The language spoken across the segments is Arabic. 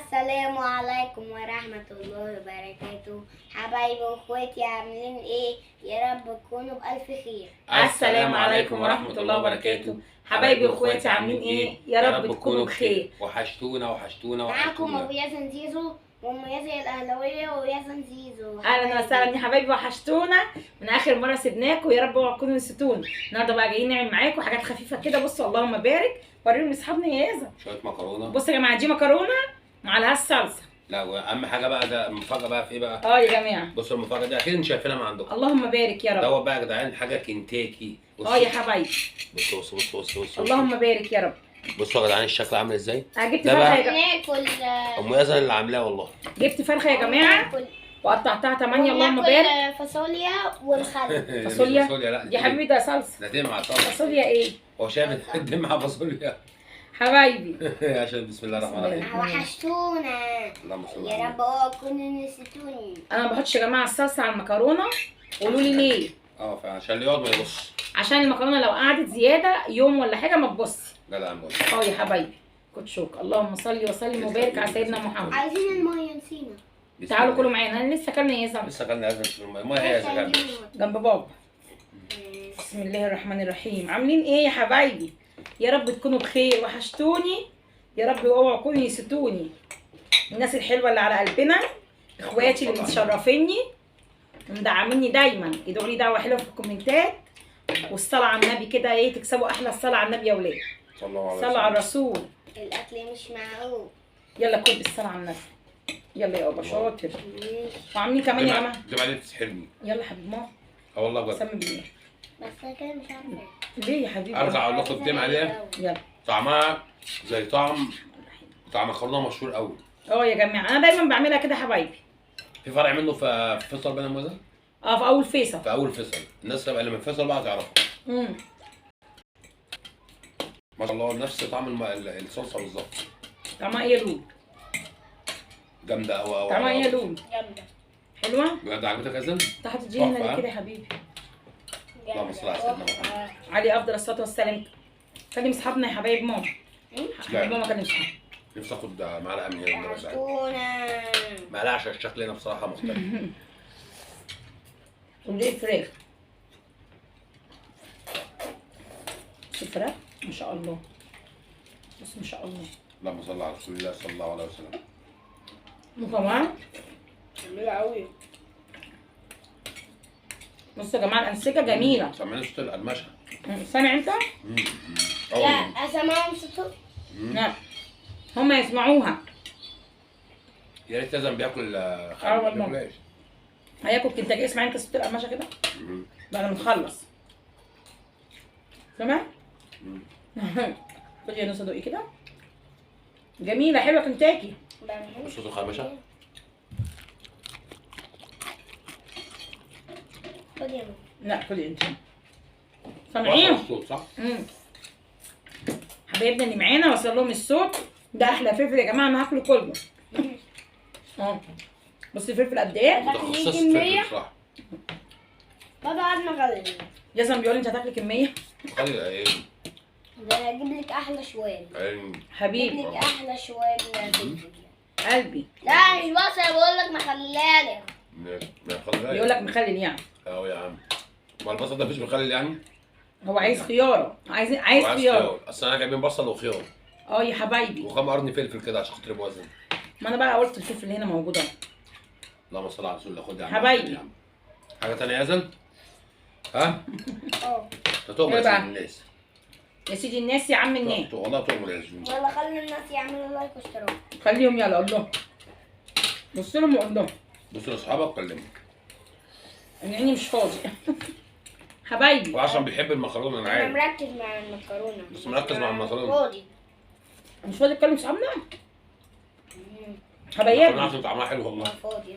السلام عليكم ورحمة الله وبركاته. حبايبي واخواتي عاملين ايه؟ يا رب تكونوا بألف خير. السلام عليكم ورحمة الله وبركاته. حبايبي واخواتي عاملين ايه؟ يا رب تكونوا بخير. وحشتونا وحشتونا معاكم وحشتونا. ابو ياسن زيزو وام ياسر الاهلاويه وياسن زيزو. اهلا وسهلا يا حبايبي، وحشتونا من اخر مره سيبناكم. يا رب اوعوا تكونوا نسيتونا. النهارده بقى جايين نعمل معاكم حاجات خفيفه كده. بصوا اللهم بارك، وريهم لاصحابنا يا يازا. شوية مكرونة. بصوا يا جماعه، دي مكرونه مع لها الصلصه. لا واهم حاجة بقى، ده المفاجأة بقى في ايه بقى؟ يا جماعه، بصوا المفاجأة دي اكيد انتوا شايفينها من عندكم. اللهم بارك يا رب. دوت بقى يا جدعان حاجة كنتاكي. يا حبايبي، بصوا اللهم بارك يا رب. بصوا يا جدعان الشكل عامل ازاي؟ جبت ده فرخه بقى يا جماعه. ناكل ام ياسر اللي عاملاه والله. جبت فرخه يا جماعه وقطعتها 8. اللهم بارك. وناكل فاصوليا ونخلل. فاصوليا؟ لا يا حبيبي ده صلصه. ده دمعة طبعا. فاصوليا ايه؟ هو شايف الدمعة فاصوليا. حبايبي عشان بسم الله الرحمن الرحيم. وحشتونا. اللهم صل يا على رب اوعوا تكونوا نسيتوني. انا ما بحطش يا جماعه الصلصه على المكرونه. قولوا لي ليه؟ فعشان اللي يقعد ما يبص. عشان المكرونه لو قعدت زياده يوم ولا حاجه ما تبصي. جدع يا مولى. يا حبايبي، كنت شوك. اللهم صل وسلم وبارك على سيدنا محمد. عايزين الميه نسينا. تعالوا كلوا معانا. انا لسه اكلنا يا زلمه لسه كلنا لازم في الميه. الميه هي زكاه. جنب بابا. بسم الله الرحمن الرحيم. عاملين ايه يا حبايبي؟ يا رب تكونوا بخير، وحشتوني. يا رب اوعوا تكونوا نسيتوني. الناس الحلوه اللي على قلبنا، اخواتي اللي متشرفيني ومدعميني دايما، ادعوا لي دعوه حلوه في الكومنتات، والصلاه على النبي كده ايه، تكسبوا احلى الصلاه على النبي يا ولاد. صلوا على الرسول. الاكل مش معقول. يلا كل بالصلاه على النبي. يلا يا بابا شاطر. وعاملين كمان يا جماعه. دي بعدين تسحرني. يلا حبيبي ماما. والله بجد. سمي بالله. بس انا كده مش عارفه ليه يا حبيبي؟ ارجع اقول لكم الدمعه دي يلا. طعمها زي طعم مكرونه مشهور قوي. يا جماعه انا دايما بعملها كده يا حبايبي. في فرع منه في فيصل بين الموزه. في اول فيصل. في اول فيصل. الناس اللي من فيصل بقى تعرفها. ما شاء الله نفس طعم الصلصه بالظبط. طعمها ايه يا لولو؟ جامده قوي قوي. طعمها ايه يا لولو؟ جامده. حلوه؟ بجد عجبتك يا زلمه؟ انت حاطط دي هنا ليه كده يا حبيبي؟ اللهم صل على سيدنا محمد. عليه افضل الصلاه والسلام. كلم اصحابنا يا حبايب ماما. حبايب ماما كلم اصحابنا. نفسي اخد معلقه من هنا بس. وحشتونا. معلقه عشان الشكل هنا بصراحه مختلف. ودي فراخ. الفراخ ما شاء الله. بس ما شاء الله. اللهم صل على رسول الله صلى الله عليه وسلم. وكمان جميله قوي. بصوا يا جماعه الانسجه جميله. سامعين صوت القرمشه؟ سامع انت؟ لا اسمعهم صوت. لا هم يسمعوها. يا ريت لازم بياكل والله. هياكل كنتاكي. اسمع انت صوت القرمشه كده بعد ما نخلص. سامع؟ خدي يا نص دوقي كده. جميله حلوه كنتاكي. صوت القرمشه. خد يا لا خدي انت. سامعين؟ الصوت صح؟ حبايبنا اللي معانا وصل لهم الصوت. ده احلى فلفل يا جماعه، انا هاكله كله. بصي الفلفل قد ايه؟ متخصص في صح. بابا قعد مغلي. جاسم بيقول لي انت هتاكلي كميه. خلي ايه؟ ده انا هجيب لك احلى شوال. حبيبي هجيب لك احلى شوال فلفل. قلبي. لا مش بصل، بقول لك مخليها لك. بيقول لك مخلل يعني. يا عم. ما البصل ده مفيش مخلل يعني؟ هو عايز خياره. عايز خياره. اصل انا جايبين بصل وخيار. يا حبايبي. وكم قرن فلفل كده عشان خاطر موازن. ما انا بقى قلت الفلفل هنا موجود اهو. اللهم صل على رسول الله. خد يا عم حبايبي. حاجه ثانيه يا زلمه؟ ها؟ تؤمر ايه بقى؟ الناس. يا سيدي الناس يا عم الناس. والله تؤمر يا زلمه. يلا خلي الناس يعملوا لايك واشتراك. خليهم يلا قول لهم. بص لهم وقول لهم. بص لاصحابك وكلمهم. يعني مش فاضي. حبايبي. وعشان بيحب المكرونه انا عارف. انا مركز مع المكرونه. بس مركز مع المكرونه. فاضي. مش فاضي تكلم صحابنا؟ المكرونه حبايبي. عشان طعمها حلو والله. فاضي.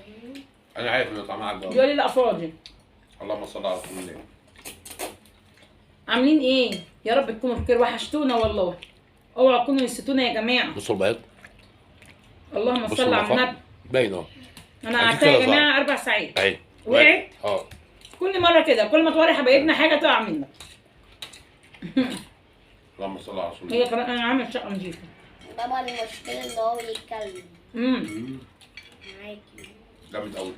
انا عارف ان طعمها عجبك. بيقول لي لا فاضي. اللهم صل على رسول الله. عاملين ايه؟ يا رب تكونوا بخير، وحشتونا والله. اوعوا تكونوا نسيتونا يا جماعه. بصوا البياض. اللهم صل على النبي. باين اهو. انا قعدتها يا جماعه 4 ساعات. ايوه. وقعت؟ كل مره كده، كل ما توري حبايبنا حاجه تقع منك. اللهم صل على رسول هي الله. كمان انا عامل شقه نظيفه. طبعا المشكله اللي هو يتكلم. معاكي. جامد قوي.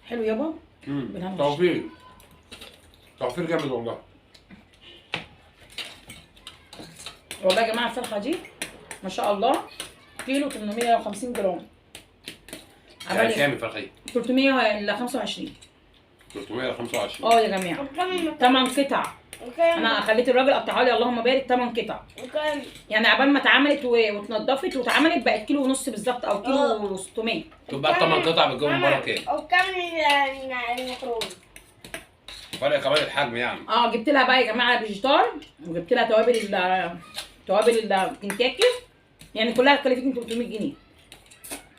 حلو يابا. بالهنا توفير. توفير جامد والله. والله يا جماعه الفرخه دي ما شاء الله كيلو 850 جرام. يعني كام الفرخه دي؟ 325. 325. اه يا جماعه 8 قطع. انا خليت الراجل قطعها لي اللهم بارك 8 قطع. يعني عبال ما اتعملت واتنضفت واتعملت بقت كيلو ونص بالظبط او كيلو 600. تبقى 8 قطع بتجيبوا من بره كام؟ وكم المكرونه؟ فرق كمان الحجم يعني. جبت لها بقى يا جماعه فيجيتار وجبت لها توابل الكنتاكي يعني كلها كلفتني 300 جنيه.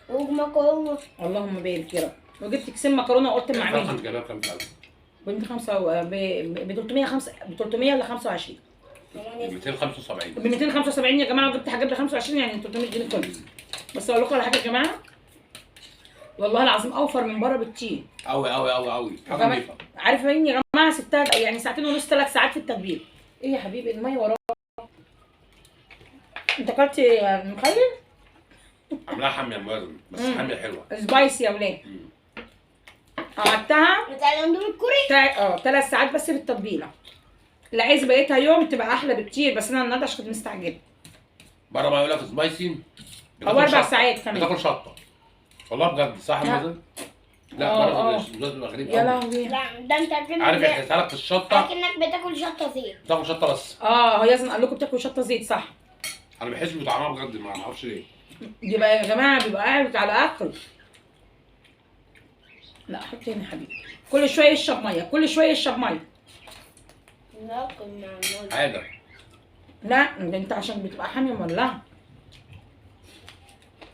ومكرونه. اللهم بارك يا رب. وجبت كيسين مكرونه وقلت اما اعملها. انت جايبها بكام سعر؟ ب 300 ل 25. 275. ب 275 يا جماعه وجبت حاجات ب 25 يعني 300 جنيه كله. بس اقول لكم على حاجه يا جماعه والله العظيم اوفر من بره بكتير. قوي قوي قوي قوي. حاجه نضيفه. عارفه مين يا جماعه ستات يعني ساعتين ونص 3 ساعات في التتبيل. ايه يا حبيبي الميه وراك؟ انت اكلت مخلل؟ عاملاها حاميه موازن بس حاميه حلوه. سبايسي يا ولاد. قعدتها بتاع الاندومي الكوري؟ 3 ساعات بس في التتبيله. اللي عايز بقيتها يوم تبقى احلى بكتير بس انا النهارده عشان كنت مستعجله. بره بقى يقول لك سبايسي او 4 ساعات كمان. بتاكل شطه. والله بجد صح يا مازن؟ لا بره الناس بيبقى غريب يا قوي. لهوي. لا ده انت عارف يحسها لك في الشطه اكنك بتاكل شطه زيت. بتاكل شطه بس. هو ياسن قال لكم بتاكلوا شطه زيت صح؟ انا بحس بطعمها بجد ما اعرفش ليه. بيبقى يا جماعه بيبقى قاعد على اكل. لا حط هنا يا حبيبي. كل شويه يشرب ميه كل شويه يشرب ميه. ناكل مع المول. حاجه. لا ده انت عشان بتبقى حامي مولعه.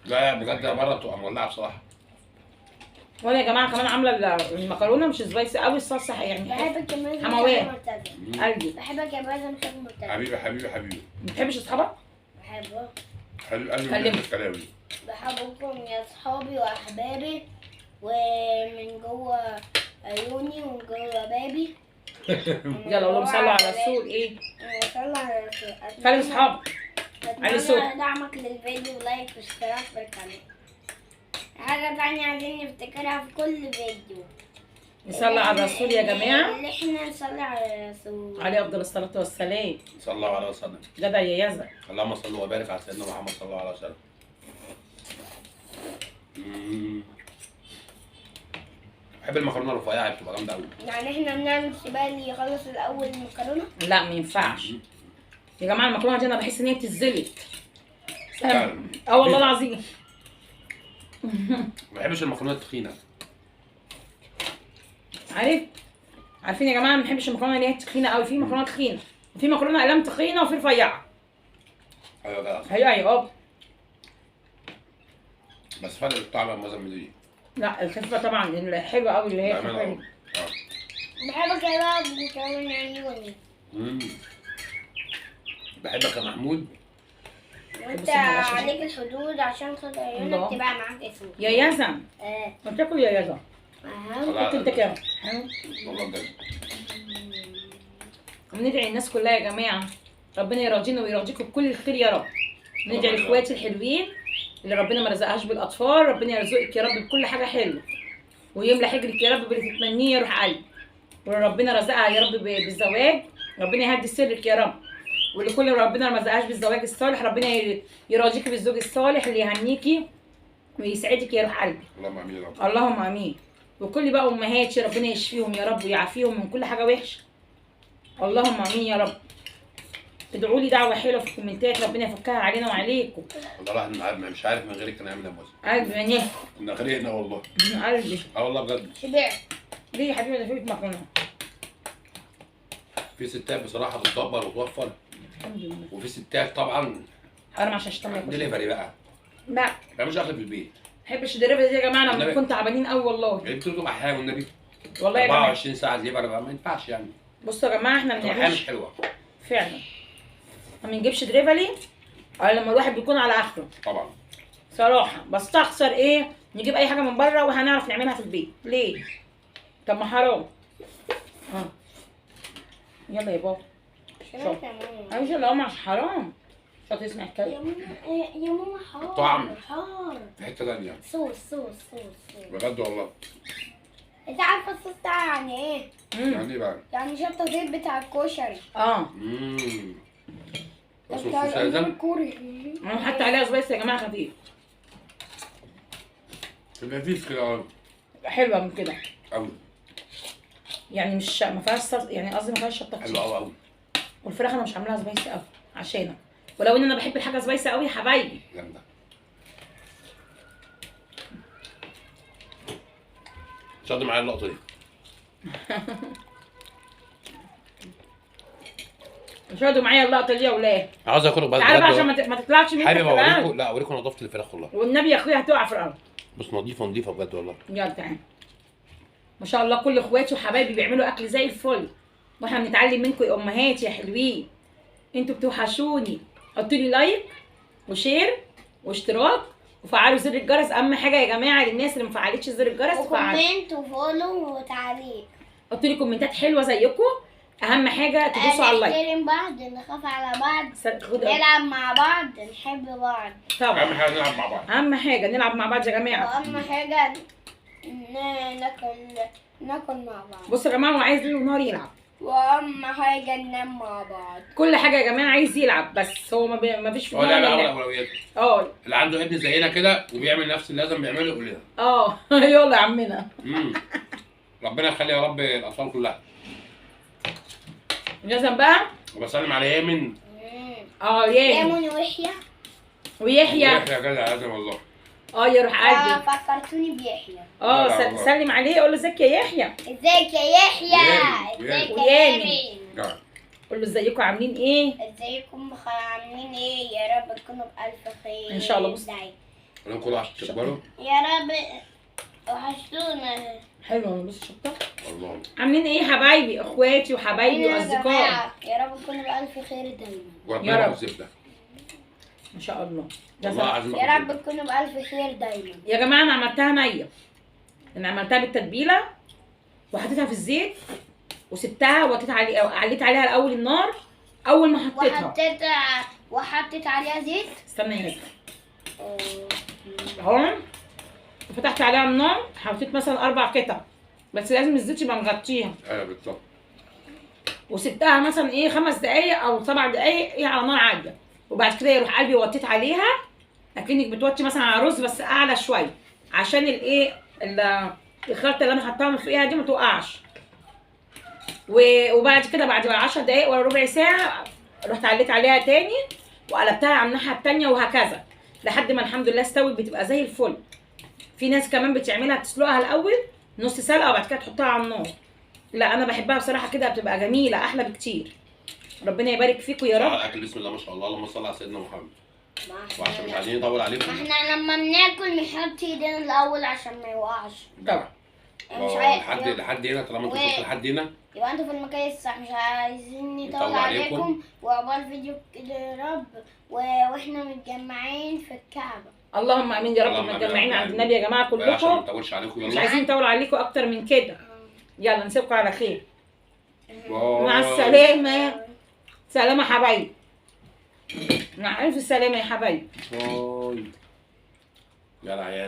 لا بجد بره بتبقى مولعه بصراحه. وانا يا جماعه كمان عامله المكرونه مش سبايسي قوي الصلصه يعني بحبك يا مازن حموات. مرتجع. قلبي. بحبك يا مازن بشكل مرتجع. حبيبي حبيبي حبيبي. ما بتحبش اصحابك؟ بحبك. حبيب قلبي كلمني. من الكلام. بحبكم يا اصحابي واحبابي ومن جوه عيوني ومن جوه بابي. يلا قولوا صلوا على الرسول ايه؟ صلوا على الرسول. كلم اصحابك. علي صوت. أتمنى دعمك للفيديو ولايك واشتراك في القناة. حاجة تانية عايزين نفتكرها في كل فيديو. نصلي على الرسول يا جماعه. اللي احنا نصلي على الرسول. عليه افضل الصلاه والسلام. صلى الله عليه وسلم. جدع يا يزن. اللهم صل وبارك على سيدنا محمد صلى الله عليه وسلم. بحب المكرونه الرفيعه بتبقى جامده قوي. يعني احنا بنعمل سباق اللي يخلص الاول المكرونة؟ لا ما ينفعش يا جماعه المكرونه دي انا بحس ان هي بتتزلت. فعلا. والله العظيم. ما بحبش المكرونه التخينه. عارفين يا جماعه ما بنحبش المكرونه اللي هي تخينه قوي. في مكرونه تخينه وفي مكرونه اقلام تخينه وفي رفيعه. ايوه كده. ايوه بس فرق الطعم يا مازن دي. لا الخفيفه طبعا الحلوه قوي اللي هي بأمانة خفيفه. أوي. بحبك يا رب وكمان عيوني. بحبك يا محمود. وانت عليك الحدود عشان خاطر عيونك تبقى معاك اسمك. يا يزن. ما بتاكل يا يزن. كنت انت كام؟ والله بجد. وندعي الناس كلها يا جماعه ربنا يرضينا ويرضيكم بكل الخير يا رب. ندعي لاخواتي الحلوين اللي ربنا ما رزقهاش بالاطفال. ربنا يرزقك يا رب بكل حاجه حلوه ويملى حجرك يا رب باللي تتمنيه يا روح قلبي. وربنا رزقها يا رب بالزواج ربنا يهدي سرك يا رب. ولكل ربنا ما رزقهاش بالزواج الصالح ربنا يراضيكي بالزوج الصالح اللي يهنيكي ويسعدك يا روح قلبي. اللهم امين يا رب. اللهم امين. وكل بقى امهاتي ربنا يشفيهم يا رب ويعافيهم من كل حاجه وحشه. اللهم امين يا رب. ادعوا لي دعوه حلوه في الكومنتات ربنا يفكها علينا وعليكم. والله الواحد مش عارف من غيرك كان هيعمل ايه يا مازن. قلبي عينيه. كنا غرقنا والله. قلبي. والله بجد. شبعت. ليه يا حبيبي ده فيك مكرونه. في ستات بصراحه بتدبر وتوفر. الحمد لله. وفي ستات طبعا حرام عشان اشتغل. دليفري بقى. لا ما بيعملوش اكل في البيت. ما بحبش الدليفري دي يا جماعه. انا النبي. كنت تعبانين قوي والله. انتوا بتبقى حاجه والنبي. والله يا جماعه 24 ساعه دليفري بقى ما ينفعش يعني. بصوا يا جماعه احنا ما بتبقى حاجه بنعملش مش حلوه. فعلا. ما بنجيبش دريفلي الا لما الواحد بيكون على اخره طبعا. صراحه. بستخسر ايه نجيب اي حاجه من بره وهنعرف نعملها في البيت. ليه؟ طب ما حرام. يلا يا بابا. شبعت يا ماما. ايوه لا مش حرام. مش هتسمع يا الكلام. ماما يا ماما حار. طعم. حار. في حته ثانيه صوص صوص صوص صوص. بجد والله. انت عارفه الصوص ده يعني ايه؟ يعني ايه بقى؟ يعني شطه زيت بتاع الكشري. اسمه بتاع صوص الأندومي ادم. الكوري. انا حتى عليها سبايس يا جماعه خفيف. خفيف كده حلوه من كده قوي. يعني مش ما فيهاش يعني قصدي ما فيهاش شطه حلو كتير. قوي قوي. والفراخ انا مش عاملاها سبايسي قوي عشانك، ولو ان انا بحب الحاجه سبايسي قوي يا حبايبي. جامده. شد معايا اللقطه دي. شاهدوا معايا اللقطه دي يا ولاد. عاوز اكله بجد. تعالوا بقى عشان ما تطلعش منك حابب الآن. اوريكم، لا اوريكم نظافه الفراخ والله. والنبي يا اخويا هتقع في الارض. بس نظيفه نظيفه بجد والله. يلا تعالى. ما شاء الله كل اخواتي وحبايبي بيعملوا اكل زي الفل، واحنا بنتعلم منكم يا امهاتي يا حلوين. انتوا بتوحشوني. حطوا لي لايك وشير واشتراك وفعلوا زر الجرس. اهم حاجه يا جماعه للناس اللي مفعلتش زر الجرس تفعلوا. وكومنت وفولو وتعليق. حطوا لي كومنتات حلوه زيكم. اهم حاجه تدوسوا على اللايك. نحترم بعض، نخاف على بعض، خدوا نلعب مع بعض، نحب بعض. طبعا اهم حاجه نلعب مع بعض. اهم حاجه نلعب مع بعض يا جماعه. واهم حاجه ناكل مع بعض. بصوا يا جماعه هو عايز ليل ونهار يلعب. واهم حاجه ننام مع بعض. كل حاجه يا جماعه عايز يلعب، بس هو ما فيش في هو لا دماغه لا اللعب. اولويات. اللي عنده ابن زينا كده وبيعمل نفس اللي لازم بيعمله يقول لنا. يلا يا عمنا. ربنا يخلي يا رب الاطفال كلها. لازم بقى. وبسلم على يامن. يامن ويحيى. ويحيى يا جدع لازم والله. يا روح قلبي. فكرتوني بيحيى. سلم عليه قول له ازيك يا يحيى. ازيك يا يحيى. ازيك يا يامن. قول له ازيكم عاملين ايه؟ ازيكم عاملين ايه؟ يا رب تكونوا بألف خير. ان شاء الله. بص كلهم كلوا عشان تكبروا. يا رب وحشتونا. حلوه بص شطه. الله. عاملين ايه يا حبايبي اخواتي وحبايبي واصدقائي؟ يا رب تكونوا بألف خير دايما. وربنا الزبده. ما شاء الله. يا رب تكونوا بألف خير دايما. يا جماعه انا عملتها نيه. انا عملتها بالتتبيله وحطيتها في الزيت وسبتها عليت عليها الاول النار. اول ما حطيتها وحطيت عليها زيت. استنى يا ياسر اهو. وفتحت عليها النار. حطيت مثلا 4 قطع بس لازم الزيت يبقى مغطيها. ايوه بالظبط. وسبتها مثلا 5 دقايق او 7 دقايق على نار عاليه. وبعد كده يروح قلبي وطيت عليها اكنك بتوطي مثلا على رز بس اعلى شويه عشان الخلطه اللي انا حطاها فيها دي ما توقعش. وبعد كده بعد 10 دقايق ولا ربع ساعه رحت عليت عليها تاني وقلبتها على الناحيه التانيه وهكذا لحد ما الحمد لله استوت. بتبقى زي الفل. في ناس كمان بتعملها بتسلقها الاول نص سلقه وبعد كده تحطها على النار. لا انا بحبها بصراحه كده بتبقى جميله احلى بكتير. ربنا يبارك فيكم يا رب. الاكل بسم الله ما شاء الله. اللهم صل على سيدنا محمد. وعشان مش عايزين نطول عليكم. احنا لما بناكل نحط ايدينا الاول عشان ما يوقعش. طبعا. مش عايز لحد هنا طالما انتوا وصلتوا لحد هنا يبقى انتوا في المكان الصح. مش عايزين نطول عليكم وعقبال فيديو كده يا رب واحنا متجمعين في الكعبه. اللهم امين يا رب. متجمعين عند النبي يا جماعه كلكم عشان ما نطولش عليكم. مش عايزين نطول عليكم اكتر من كده. يلا نسيبكم على خير. مع السلامه. سلامه يا حبايبي. مع الف سلامه يا حبايبي. يلا عيال.